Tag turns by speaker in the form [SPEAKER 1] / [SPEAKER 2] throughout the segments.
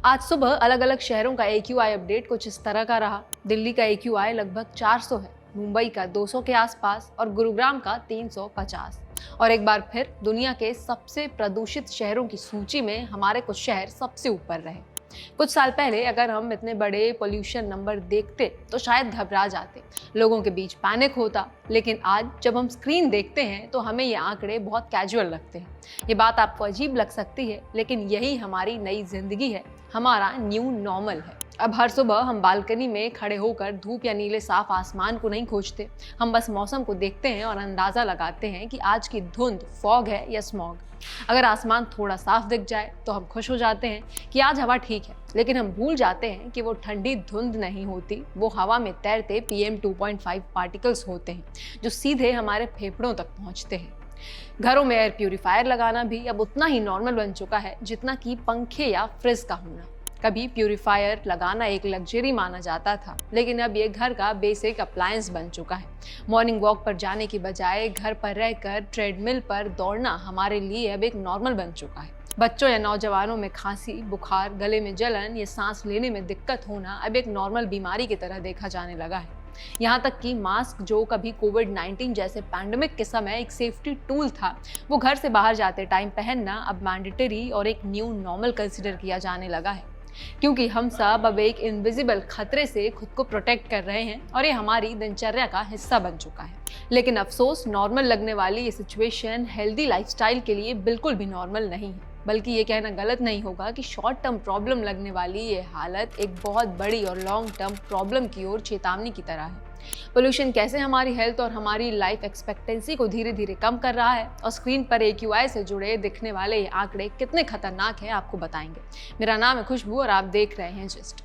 [SPEAKER 1] आज सुबह अलग अलग शहरों का AQI अपडेट कुछ इस तरह का रहा। दिल्ली का AQI लगभग 400 है, मुंबई का 200 के आसपास और गुरुग्राम का 350। और एक बार फिर दुनिया के सबसे प्रदूषित शहरों की सूची में हमारे कुछ शहर सबसे ऊपर रहे। कुछ साल पहले अगर हम इतने बड़े पोल्यूशन नंबर देखते तो शायद घबरा जाते, लोगों के बीच पैनिक होता। लेकिन आज जब हम स्क्रीन देखते हैं तो हमें ये आंकड़े बहुत कैजुअल लगते हैं। ये बात आपको अजीब लग सकती है, लेकिन यही हमारी नई जिंदगी है, हमारा न्यू नॉर्मल है। अब हर सुबह हम बालकनी में खड़े होकर धूप या नीले साफ आसमान को नहीं खोजते, हम बस मौसम को देखते हैं और अंदाजा लगाते हैं कि आज की धुंध फॉग है या स्मॉग। अगर आसमान थोड़ा साफ दिख जाए तो हम खुश हो जाते हैं कि आज हवा ठीक है, लेकिन हम भूल जाते हैं कि वो ठंडी धुंध नहीं होती, वो हवा में तैरते PM 2.5 पार्टिकल्स होते हैं जो सीधे हमारे फेफड़ों तक पहुंचते हैं। घरों में एयर प्यूरिफायर लगाना भी अब उतना ही नॉर्मल बन चुका है जितना कि पंखे या फ्रिज का होना। कभी प्यूरिफायर लगाना एक लग्जरी माना जाता था, लेकिन अब ये घर का बेसिक अप्लायंस बन चुका है। मॉर्निंग वॉक पर जाने की बजाय घर पर रहकर ट्रेडमिल पर दौड़ना हमारे लिए अब एक नॉर्मल बन चुका है। बच्चों या नौजवानों में खांसी, बुखार, गले में जलन या सांस लेने में दिक्कत होना अब एक नॉर्मल बीमारी की तरह देखा जाने लगा है। यहाँ तक कि मास्क, जो कभी कोविड-19 जैसे पैंडेमिक के समय एक सेफ्टी टूल था, वो घर से बाहर जाते टाइम पहनना अब मैंडेटरी और एक न्यू नॉर्मल कंसिडर किया जाने लगा है, क्योंकि हम सब अब एक इनविजिबल खतरे से खुद को प्रोटेक्ट कर रहे हैं और ये हमारी दिनचर्या का हिस्सा बन चुका है। लेकिन अफसोस, नॉर्मल लगने वाली ये सिचुएशन हेल्दी लाइफस्टाइल के लिए बिल्कुल भी नॉर्मल नहीं है। बल्कि ये कहना गलत नहीं होगा कि शॉर्ट टर्म प्रॉब्लम लगने वाली ये हालत एक बहुत बड़ी और लॉन्ग टर्म प्रॉब्लम की ओर चेतावनी की तरह है। पोल्यूशन कैसे हमारी हेल्थ और हमारी लाइफ एक्सपेक्टेंसी को धीरे धीरे कम कर रहा है और स्क्रीन पर AQI से जुड़े दिखने वाले ये आंकड़े कितने खतरनाक हैं, आपको बताएंगे। मेरा नाम है खुशबू और आप देख रहे हैं जिस्ट।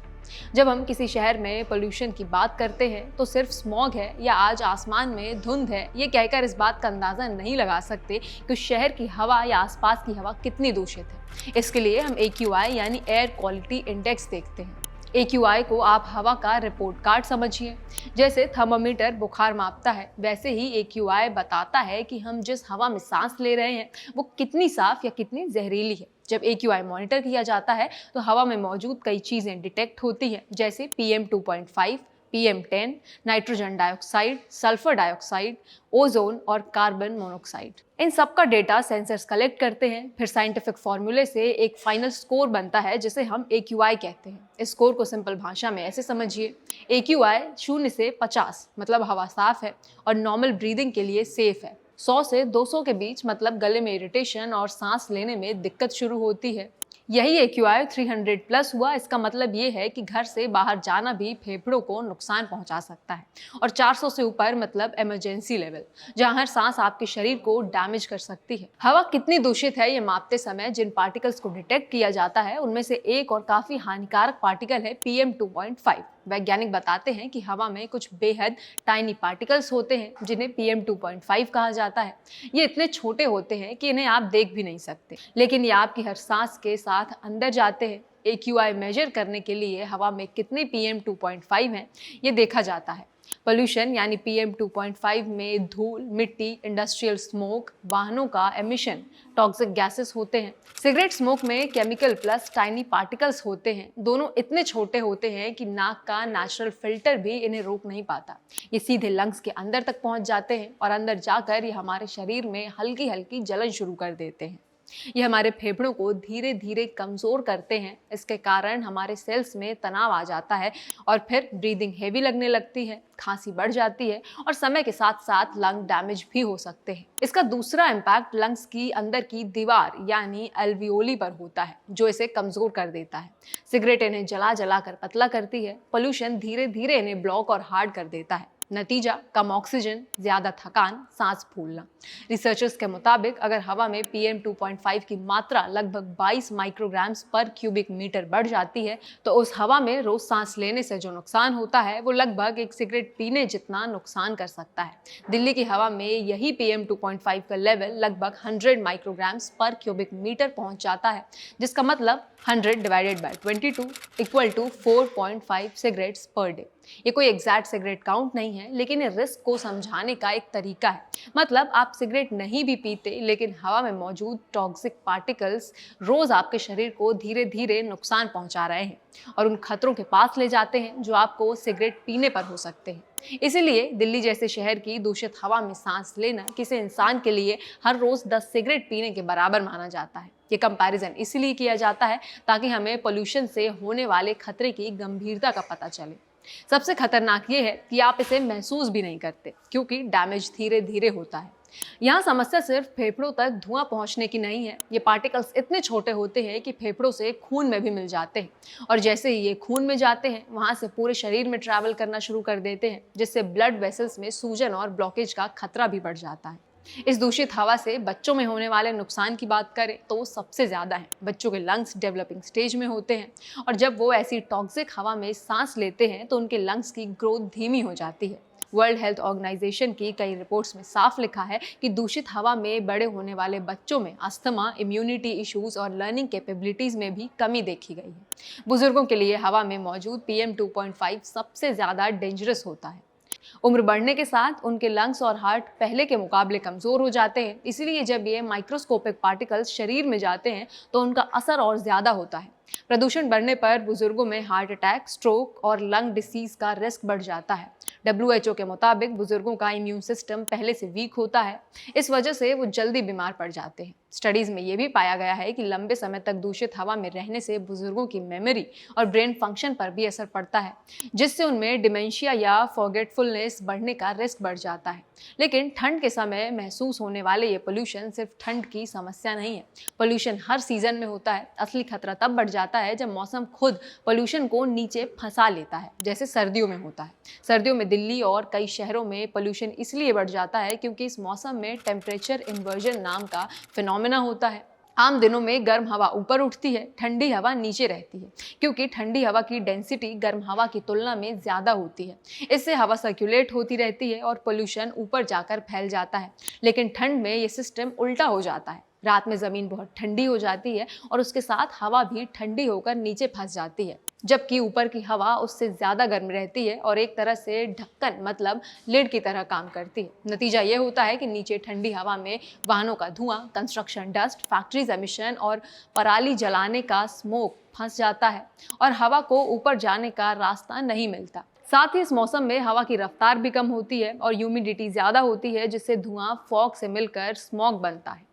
[SPEAKER 1] जब हम किसी शहर में पोल्यूशन की बात करते हैं तो सिर्फ स्मॉग है या आज आसमान में धुंध है ये कहकर इस बात का अंदाजा नहीं लगा सकते कि उस शहर की हवा या आसपास की हवा कितनी दूषित है। इसके लिए हम AQI यानी एयर क्वालिटी इंडेक्स देखते हैं। AQI को आप हवा का रिपोर्ट कार्ड समझिए। जैसे थर्मामीटर बुखार मापता है, वैसे ही AQI बताता है कि हम जिस हवा में सांस ले रहे हैं वो कितनी साफ या कितनी जहरीली है। जब AQI मॉनिटर किया जाता है तो हवा में मौजूद कई चीजें डिटेक्ट होती हैं, जैसे PM 2.5, PM10, nitrogen dioxide, sulphur dioxide, ozone और कार्बन मोनोऑक्साइड। इन सब का डेटा सेंसर्स कलेक्ट करते हैं, फिर साइंटिफिक फॉर्मूले से एक फाइनल स्कोर बनता है जिसे हम AQI कहते हैं। इस स्कोर को सिंपल भाषा में ऐसे समझिए, AQI 0 से 50 मतलब हवा साफ है और नॉर्मल ब्रीदिंग के लिए सेफ है। 100 से 200 के बीच मतलब गले में इरिटेशन और सांस लेने में दिक्कत शुरू होती है। यही AQI 300 प्लस हुआ, इसका मतलब ये है कि घर से बाहर जाना भी फेफड़ों को नुकसान पहुंचा सकता है। और 400 से ऊपर मतलब इमरजेंसी लेवल, जहां हर सांस आपके शरीर को डैमेज कर सकती है। हवा कितनी दूषित है ये मापते समय जिन पार्टिकल्स को डिटेक्ट किया जाता है उनमें से एक और काफी हानिकारक पार्टिकल है PM 2.5। वैज्ञानिक बताते हैं कि हवा में कुछ बेहद टाइनी पार्टिकल्स होते हैं जिन्हें PM 2.5 कहा जाता है। ये इतने छोटे होते हैं कि इन्हें आप देख भी नहीं सकते, लेकिन ये आपकी हर सांस के साथ अंदर जाते हैं। AQI मेजर करने के लिए हवा में कितने PM 2.5 हैं ये देखा जाता है। पोल्यूशन यानी PM 2.5 में धूल, मिट्टी, इंडस्ट्रियल स्मोक, वाहनों का एमिशन, टॉक्सिक गैसेस होते हैं। सिगरेट स्मोक में केमिकल प्लस टाइनी पार्टिकल्स होते हैं। दोनों इतने छोटे होते हैं कि नाक का नेचुरल फिल्टर भी इन्हें रोक नहीं पाता। ये सीधे लंग्स के अंदर तक पहुंच जाते हैं और अंदर जाकर ये हमारे शरीर में हल्की हल्की जलन शुरू कर देते हैं। ये हमारे फेफड़ों को धीरे धीरे कमजोर करते हैं। इसके कारण हमारे सेल्स में तनाव आ जाता है और फिर ब्रीदिंग हेवी लगने लगती है, खांसी बढ़ जाती है और समय के साथ साथ लंग डैमेज भी हो सकते हैं। इसका दूसरा इम्पैक्ट लंग्स की अंदर की दीवार यानी एल्वियोली पर होता है, जो इसे कमजोर कर देता है। सिगरेट इन्हें जला जला कर पतला करती है। पोल्यूशन धीरे धीरे इन्हें ब्लॉक और हार्ड कर देता है। नतीजा, कम ऑक्सीजन, ज्यादा थकान, सांस फूलना। रिसर्चर्स के मुताबिक अगर हवा में PM 2.5 की मात्रा लगभग 22 माइक्रोग्राम्स पर क्यूबिक मीटर बढ़ जाती है तो उस हवा में रोज सांस लेने से जो नुकसान होता है वो लगभग एक सिगरेट पीने जितना नुकसान कर सकता है। दिल्ली की हवा में यही PM 2.5 का लेवल लगभग 100 माइक्रोग्राम्स पर क्यूबिक मीटर पहुंच जाता है, जिसका मतलब 100 divided by 22 equal to 4.5 cigarettes per day. ये कोई एग्जैक्ट सिगरेट काउंट नहीं है, लेकिन ये रिस्क को समझाने का एक तरीका है। मतलब आप सिगरेट नहीं भी पीते, लेकिन हवा में मौजूद टॉक्सिक पार्टिकल्स रोज आपके शरीर को धीरे धीरे नुकसान पहुंचा रहे हैं और उन खतरों के पास ले जाते हैं जो आपको सिगरेट पीने पर हो सकते हैं। इसीलिए दिल्ली जैसे शहर की दूषित हवा में सांस लेना किसी इंसान के लिए हर रोज 10 सिगरेट पीने के बराबर माना जाता है। ये कंपैरिजन इसलिए किया जाता है ताकि हमें पोल्यूशन से होने वाले खतरे की गंभीरता का पता चले। सबसे खतरनाक ये है कि आप इसे महसूस भी नहीं करते, क्योंकि डैमेज धीरे धीरे होता है। यहाँ समस्या सिर्फ फेफड़ों तक धुआं पहुंचने की नहीं है। ये पार्टिकल्स इतने छोटे होते हैं कि फेफड़ों से खून में भी मिल जाते हैं, और जैसे ही ये खून में जाते हैं वहां से पूरे शरीर में ट्रैवल करना शुरू कर देते हैं, जिससे ब्लड वेसल्स में सूजन और ब्लॉकेज का खतरा भी बढ़ जाता है। इस दूषित हवा से बच्चों में होने वाले नुकसान की बात करें तो सबसे ज्यादा है। बच्चों के लंग्स डेवलपिंग स्टेज में होते हैं, और जब वो ऐसी टॉक्सिक हवा में सांस लेते हैं तो उनके लंग्स की ग्रोथ धीमी हो जाती है। वर्ल्ड हेल्थ ऑर्गेनाइजेशन की कई रिपोर्ट्स में साफ लिखा है कि दूषित हवा में बड़े होने वाले बच्चों में अस्थमा, इम्यूनिटी इश्यूज और लर्निंग कैपेबिलिटीज में भी कमी देखी गई है। बुजुर्गों के लिए हवा में मौजूद PM 2.5 सबसे ज्यादा डेंजरस होता है। उम्र बढ़ने के साथ उनके लंग्स और हार्ट पहले के मुकाबले कमजोर हो जाते हैं, इसलिए जब ये माइक्रोस्कोपिक पार्टिकल्स शरीर में जाते हैं तो उनका असर और ज्यादा होता है। प्रदूषण बढ़ने पर बुजुर्गों में हार्ट अटैक, स्ट्रोक और लंग डिसीज का रिस्क बढ़ जाता है। WHO के मुताबिक बुजुर्गों का इम्यून सिस्टम पहले से वीक होता है, इस वजह से वो जल्दी बीमार पड़ जाते हैं। स्टडीज में ये भी पाया गया है कि लंबे समय तक दूषित हवा में रहने से बुजुर्गों की मेमोरी और ब्रेन फंक्शन पर भी असर पड़ता है, जिससे उनमें डिमेंशिया या फॉरगेटफुलनेस बढ़ने का रिस्क बढ़ जाता है। लेकिन ठंड के समय महसूस होने वाले ये पोल्यूशन सिर्फ ठंड की समस्या नहीं है। पोल्यूशन हर सीजन में होता है। असली खतरा तब बढ़ जाता है जब मौसम खुद पोल्यूशन को नीचे फंसा लेता है, जैसे सर्दियों में होता है। सर्दियों में दिल्ली और कई शहरों में पोल्यूशन इसलिए बढ़ जाता है क्योंकि इस मौसम में टेम्परेचर इन्वर्जन नाम का फिनोमेना होता है। आम दिनों में गर्म हवा ऊपर उठती है, ठंडी हवा नीचे रहती है, क्योंकि ठंडी हवा की डेंसिटी गर्म हवा की तुलना में ज्यादा होती है। इससे हवा सर्कुलेट होती रहती है और पोल्यूशन ऊपर जाकर फैल जाता है। लेकिन ठंड में ये सिस्टम उल्टा हो जाता है। रात में जमीन बहुत ठंडी हो जाती है और उसके साथ हवा भी ठंडी होकर नीचे फंस जाती है, जबकि ऊपर की हवा उससे ज्यादा गर्म रहती है और एक तरह से ढक्कन मतलब लिड की तरह काम करती है। नतीजा ये होता है कि नीचे ठंडी हवा में वाहनों का धुआं, कंस्ट्रक्शन डस्ट, फैक्ट्रीज एमिशन और पराली जलाने का स्मोक फंस जाता है और हवा को ऊपर जाने का रास्ता नहीं मिलता। साथ ही इस मौसम में हवा की रफ्तार भी कम होती है और ह्यूमिडिटी ज्यादा होती है, जिससे धुआं फॉग से मिलकर स्मॉग बनता है।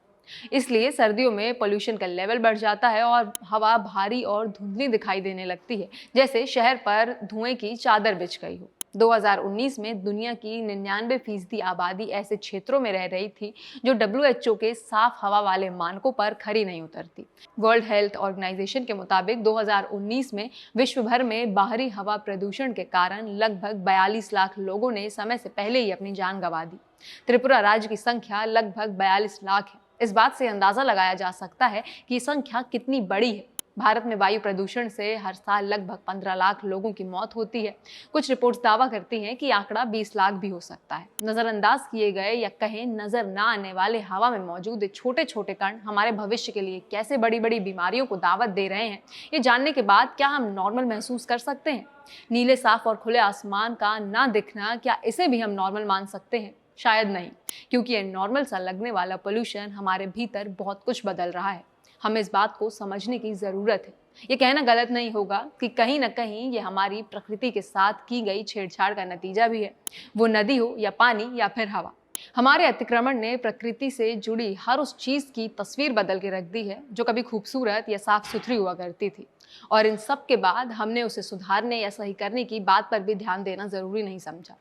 [SPEAKER 1] इसलिए सर्दियों में पोल्यूशन का लेवल बढ़ जाता है और हवा भारी और धुंधली दिखाई देने लगती है, जैसे शहर पर धुएं की चादर बिछ गई हो। 2019 में दुनिया की 99% आबादी ऐसे क्षेत्रों में रह रही थी जो WHO के साफ हवा वाले मानकों पर खरी नहीं उतरती। वर्ल्ड हेल्थ ऑर्गेनाइजेशन के मुताबिक 2019 में विश्व भर में बाहरी हवा प्रदूषण के कारण लगभग 42 लाख लोगों ने समय से पहले ही अपनी जान गंवा दी। त्रिपुरा राज्य की संख्या लगभग 42 लाख है। इस बात से अंदाजा लगाया जा सकता है कि ये संख्या कितनी बड़ी है। भारत में वायु प्रदूषण से हर साल लगभग 15 लाख लोगों की मौत होती है। कुछ रिपोर्ट्स दावा करती हैं कि आंकड़ा 20 लाख भी हो सकता है। नजरअंदाज किए गए या कहें नजर ना आने वाले हवा में मौजूद छोटे छोटे कण हमारे भविष्य के लिए कैसे बड़ी बड़ी बीमारियों को दावत दे रहे हैं, ये जानने के बाद क्या हम नॉर्मल महसूस कर सकते हैं? नीले साफ और खुले आसमान का ना दिखना, क्या इसे भी हम नॉर्मल मान सकते हैं? शायद नहीं, क्योंकि ये नॉर्मल सा लगने वाला पोल्यूशन हमारे भीतर बहुत कुछ बदल रहा है। हमें इस बात को समझने की जरूरत है। ये कहना गलत नहीं होगा कि कहीं ना कहीं ये हमारी प्रकृति के साथ की गई छेड़छाड़ का नतीजा भी है। वो नदी हो या पानी या फिर हवा, हमारे अतिक्रमण ने प्रकृति से जुड़ी हर उस चीज की तस्वीर बदल के रख दी है जो कभी खूबसूरत या साफ सुथरी हुआ करती थी। और इन सब के बाद हमने उसे सुधारने या सही करने की बात पर भी ध्यान देना जरूरी नहीं समझा।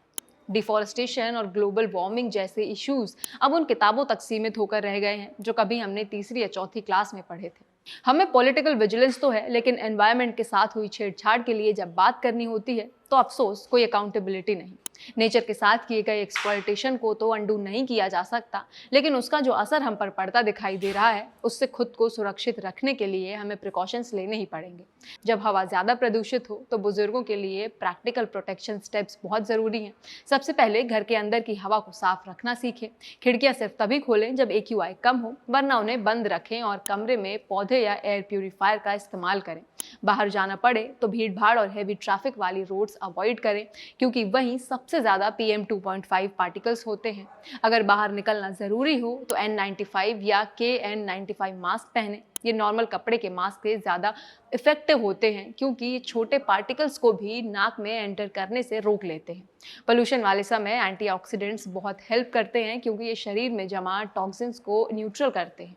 [SPEAKER 1] डिफॉरेस्टेशन और ग्लोबल वार्मिंग जैसे इश्यूज अब उन किताबों तक सीमित होकर रह गए हैं जो कभी हमने तीसरी या चौथी क्लास में पढ़े थे। हमें पॉलिटिकल विजिलेंस तो है, लेकिन एनवायरनमेंट के साथ हुई छेड़छाड़ के लिए जब बात करनी होती है तो अफसोस कोई अकाउंटेबिलिटी नहीं। नेचर के साथ किए गए एक्सप्लॉयटेशन को तो अंडू नहीं किया जा सकता, लेकिन उसका जो असर हम पर पड़ता दिखाई दे रहा है, उससे खुद को सुरक्षित रखने के लिए हमें प्रिकॉशंस लेने ही पड़ेंगे। जब हवा ज़्यादा प्रदूषित हो तो बुजुर्गों के लिए प्रैक्टिकल प्रोटेक्शन स्टेप्स बहुत ज़रूरी हैं। सबसे पहले घर के अंदर की हवा को साफ रखना सीखें। खिड़कियां सिर्फ तभी खोलें जब AQI कम हो, वरना उन्हें बंद रखें और कमरे में पौधे या एयर प्यूरिफायर का इस्तेमाल करें। बाहर जाना पड़े तो भीड़-भाड़ और हैवी ट्रैफिक वाली रोड्स अवॉइड करें, क्योंकि वहीं सबसे ज़्यादा PM 2.5 पार्टिकल्स होते हैं। अगर बाहर निकलना ज़रूरी हो तो N95 या KN95 मास्क पहनें। ये नॉर्मल कपड़े के मास्क से ज़्यादा इफेक्टिव होते हैं, क्योंकि ये छोटे पार्टिकल्स को भी नाक में एंटर करने से रोक लेते हैं। पोल्यूशन वाले समय एंटीऑक्सीडेंट्स बहुत हेल्प करते हैं, क्योंकि ये शरीर में जमा टॉक्सिन्स को न्यूट्रल करते हैं।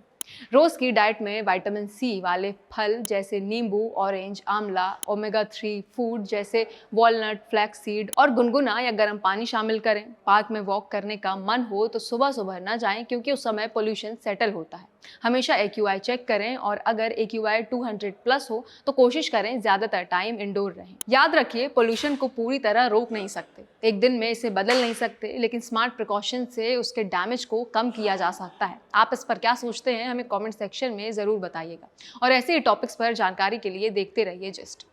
[SPEAKER 1] रोज की डाइट में विटामिन C वाले फल जैसे नींबू, ऑरेंज, आंवला, ओमेगा 3 फूड जैसे वॉलनट, फ्लैक्स सीड और गुनगुना या गर्म पानी शामिल करें। पार्क में वॉक करने का मन हो तो सुबह सुबह न जाएं, क्योंकि उस समय पोल्यूशन सेटल होता है। हमेशा AQI चेक करें और अगर AQI 200 प्लस हो तो कोशिश करें ज्यादातर टाइम इंडोर रहें। याद रखिए, पोल्यूशन को पूरी तरह रोक नहीं सकते, एक दिन में इसे बदल नहीं सकते, लेकिन स्मार्ट प्रिकॉशन से उसके डैमेज को कम किया जा सकता है। आप इस पर क्या सोचते हैं, हमें कमेंट सेक्शन में जरूर बताइएगा। और ऐसे ही टॉपिक्स पर जानकारी के लिए देखते रहिए जिस्ट।